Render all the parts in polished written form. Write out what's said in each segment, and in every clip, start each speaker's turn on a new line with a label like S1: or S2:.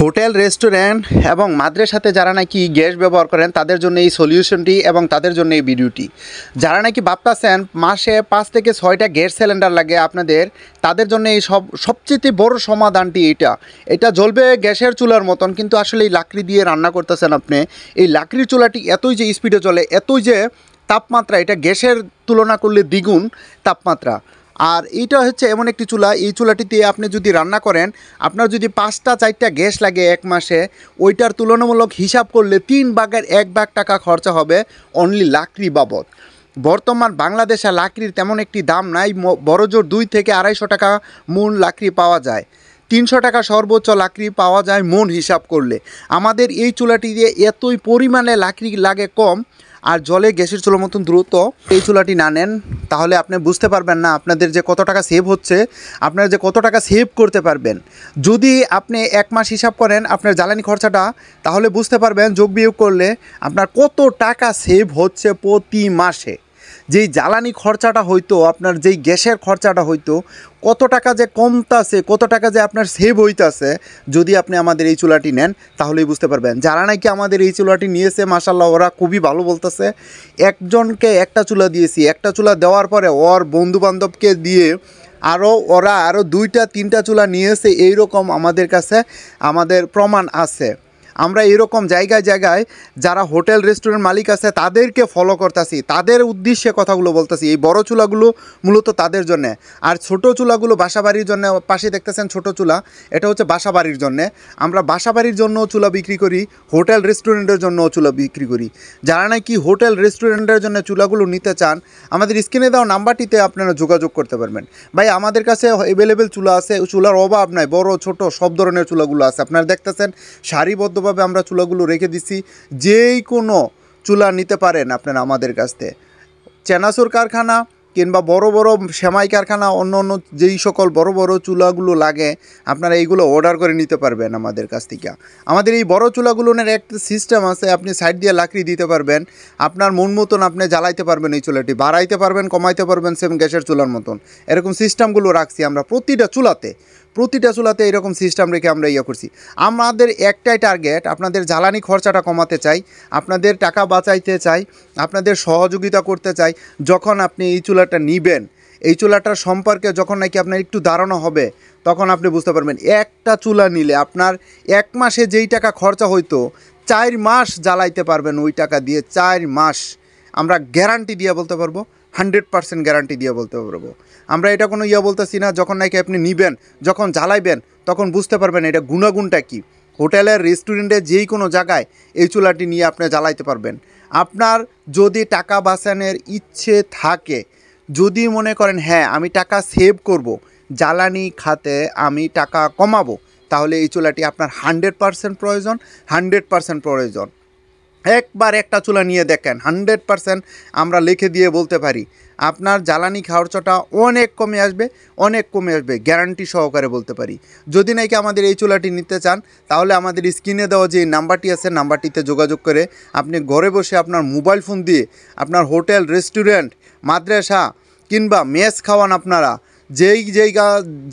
S1: Hotel restaurant এবং মাদ্রাসাতে যারা নাকি গ্যাস ব্যবহার করেন তাদের জন্য এই সলিউশনটি এবং তাদের জন্য এই ভিডিওটি। যারা নাকি ভাবতেছেন মাসে 5 থেকে 6টা গ্যাস সিলিন্ডার লাগে আপনাদের, তাদের জন্য এই সবচেয়ে বড় সমাধানটি এটা জ্বলবে গ্যাসের চুলার মতন, কিন্তু আসলে এই লাকড়ি দিয়ে রান্না করতেছেন আপনি। এই লাকড়ির চুলাটি এতই যে স্পিডে চলে, এতই যে তাপমাত্রা, এটা গ্যাসের তুলনা করলে দ্বিগুণ তাপমাত্রা। আর এইটা হচ্ছে এমন একটি চুলা, এই চুলাটিতে আপনি যদি রান্না করেন, আপনার যদি 5টা-4টা গ্যাস লাগে এক মাসে, ওইটার তুলনামূলক হিসাব করলে 3/1 টাকা খরচা হবে অনলি লাকড়ি বাবদ। বর্তমান বাংলাদেশে লাকড়ির তেমন একটি দাম নাই, বড়জোর 2 থেকে 250 টাকা মন লাকড়ি পাওয়া যায়, 300 টাকা সর্বোচ্চ লাকড়ি পাওয়া যায় মন হিসাব করলে। আমাদের এই চুলাটি দিয়ে এতই পরিমাণে লাকড়ি লাগে কম, আর জলে গ্যাসের চুলার মতন দ্রুত। এই চুলাটি না নেন তাহলে আপনি বুঝতে পারবেন না আপনাদের যে কত টাকা সেভ হচ্ছে, আপনারা যে কত টাকা সেভ করতে পারবেন। যদি আপনি 1 মাস হিসাব করেন আপনার জ্বালানি খরচাটা, তাহলে বুঝতে পারবেন যোগ বিয়োগ করলে আপনার কত টাকা সেভ হচ্ছে প্রতি মাসে। যেই জ্বালানি খরচাটা হইতো, আপনার যেই গ্যাসের খরচাটা হইতো, কত টাকা যে কমতাছে, কত টাকা যে আপনার সেভ হইতাছে যদি আপনি আমাদের এই চুলাটি নেন, তাহলেই বুঝতে পারবেন। যারা নাকি আমাদের এই চুলাটি নিয়েছে মাশাআল্লাহ ওরা খুবই ভালো বলতেছে। একজনকে একটা চুলা দিয়েছি, একটা চুলা দেওয়ার পরে ওর বন্ধুবান্ধবকে দিয়ে ওরা আরও 2টা-3টা চুলা নিয়েছে, এইরকম আমাদের কাছে আমাদের প্রমাণ আছে। আমরা এরকম জায়গায় জায়গায় যারা হোটেল রেস্টুরেন্ট মালিক আছে তাদেরকে ফলো করতেছি, তাদের উদ্দেশ্যে কথাগুলো বলতেছি। এই বড় চুলাগুলো মূলত তাদের জন্যে, আর ছোট চুলাগুলো বাসাবাড়ির জন্য। পাশে দেখতেছেন ছোট চুলা, এটা হচ্ছে বাসাবাড়ির জন্যে। আমরা বাসাবাড়ির জন্য চুলা বিক্রি করি, হোটেল রেস্টুরেন্টের জন্য চুলা বিক্রি করি। যারা নাকি হোটেল রেস্টুরেন্টের জন্য চুলাগুলো নিতে চান, আমাদের স্ক্রিনে দেওয়া নাম্বারটিতে আপনারা যোগাযোগ করতে পারবেন। ভাই আমাদের কাছে অ্যাভেলেবেল চুলা আছে, চুলার অভাব নাই, বড় ছোট সব ধরনের চুলাগুলো আছে। আপনারা দেখতেছেন সারিবদ্ধ আমরা চুলাগুলো রেখে দিচ্ছি, যেই কোনো চুলা নিতে পারেন আপনারা আমাদের কাছ থেকে। চেনাচুর কারখানা কিংবা বড় বড় সেমাই কারখানা, অন্য অন্য যেই সকল বড় বড় চুলাগুলো লাগে আপনারা এইগুলো অর্ডার করে নিতে পারবেন আমাদের কাছ থেকে। আমাদের এই বড় চুলাগুলোর একটা সিস্টেম আছে, আপনি সাইড দিয়ে লাকড়ি দিতে পারবেন, আপনার মন মতন আপনি জ্বালাইতে পারবেন। এই চুলাটি বাড়াইতে পারবেন, কমাইতে পারবেন, সেম গ্যাসের চুলার মতন। এরকম সিস্টেমগুলো রাখছি আমরা প্রতিটা চুলাতে এরকম সিস্টেম রেখে আমরা করছি। আমাদের একটাই টার্গেট, আপনাদের জ্বালানি খরচাটা কমাতে চাই, আপনাদের টাকা বাঁচাইতে চাই, আপনাদের সহযোগিতা করতে চাই। যখন আপনি এই চুলাটা নিবেন, এই চুলাটার সম্পর্কে যখন নাকি আপনার একটু ধারণা হবে, তখন আপনি বুঝতে পারবেন একটা চুলা নিলে আপনার 1 মাসে যেই টাকা খরচা হইতো 4 মাস জ্বালাইতে পারবেন ওই টাকা দিয়ে। 4 মাস আমরা গ্যারান্টি দিয়ে বলতে পারবো, 100% গ্যারান্টি দিয়ে বলতে পারবো। আমরা এটা কোনো বলতেছি না। যখন নাকি আপনি নিবেন, যখন জ্বালাইবেন, তখন বুঝতে পারবেন এটা গুণাগুণটা কী। হোটেলের রেস্টুরেন্টে যেই কোনো জায়গায় এই চুলাটি নিয়ে আপনি জ্বালাইতে পারবেন। আপনার যদি টাকা বাঁচানোর ইচ্ছে থাকে, যদি মনে করেন হ্যাঁ আমি টাকা সেভ করব, জ্বালানি খাতে আমি টাকা কমাবো, তাহলে এই চুলাটি আপনার 100% প্রয়োজন, 100% প্রয়োজন। একবার একটা চুলা নিয়ে দেখেন, 100% আমরা লিখে দিয়ে বলতে পারি আপনার জ্বালানি খরচাটা অনেক কমে আসবে, গ্যারান্টি সহকারে বলতে পারি। যদি নাকি আমাদের এই চুলাটি নিতে চান, তাহলে আমাদের স্ক্রিনে দেওয়া যে নাম্বারটি আছে, নাম্বারটিতে যোগাযোগ করে আপনি ঘরে বসে আপনার মোবাইল ফোন দিয়ে আপনার হোটেল রেস্টুরেন্ট মাদ্রাসা কিংবা মেস খাওয়ান, আপনারা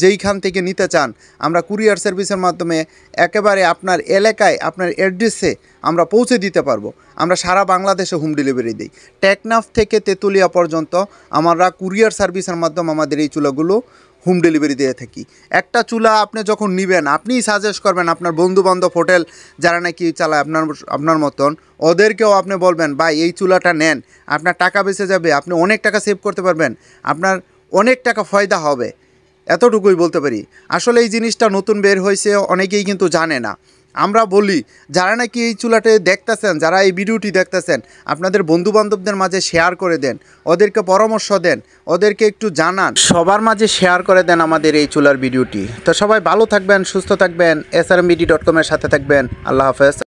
S1: যেইখান থেকে নিতে চান, আমরা কুরিয়ার সার্ভিসের মাধ্যমে একেবারে আপনার এলাকায় আপনার অ্যাড্রেসে আমরা পৌঁছে দিতে পারবো। আমরা সারা বাংলাদেশে হোম ডেলিভারি দিই, টেকনাফ থেকে তেঁতুলিয়া পর্যন্ত আমরা কুরিয়ার সার্ভিসের মাধ্যমে আমাদের এই চুলাগুলো হোম ডেলিভারি দিয়ে থাকি। একটা চুলা আপনি যখন নেবেন, আপনিই সাজেস্ট করবেন আপনার বন্ধুবান্ধব হোটেল যারা নাকি চালায় আপনার মতন, ওদেরকেও আপনি বলবেন ভাই এই চুলাটা নেন, আপনার টাকা বেঁচে যাবে, আপনি অনেক টাকা সেভ করতে পারবেন, আপনার অনেক টাকা ফায়দা হবে। এতটুকুই বলতে পারি। আসলে এই জিনিসটা নতুন বের হয়েছে, অনেকেই কিন্তু জানে না। আমরা বলি যারা নাকি এই চুলাটি দেখতেছেন, যারা এই ভিডিওটি দেখতেছেন, আপনাদের বন্ধুবান্ধবদের মাঝে শেয়ার করে দেন, ওদেরকে পরামর্শ দেন, ওদেরকে একটু জানান, সবার মাঝে শেয়ার করে দেন আমাদের এই চুলার ভিডিওটি। তো সবাই ভালো থাকবেন, সুস্থ থাকবেন, srmbd.com এর সাথে থাকবেন। আল্লাহ হাফেজ।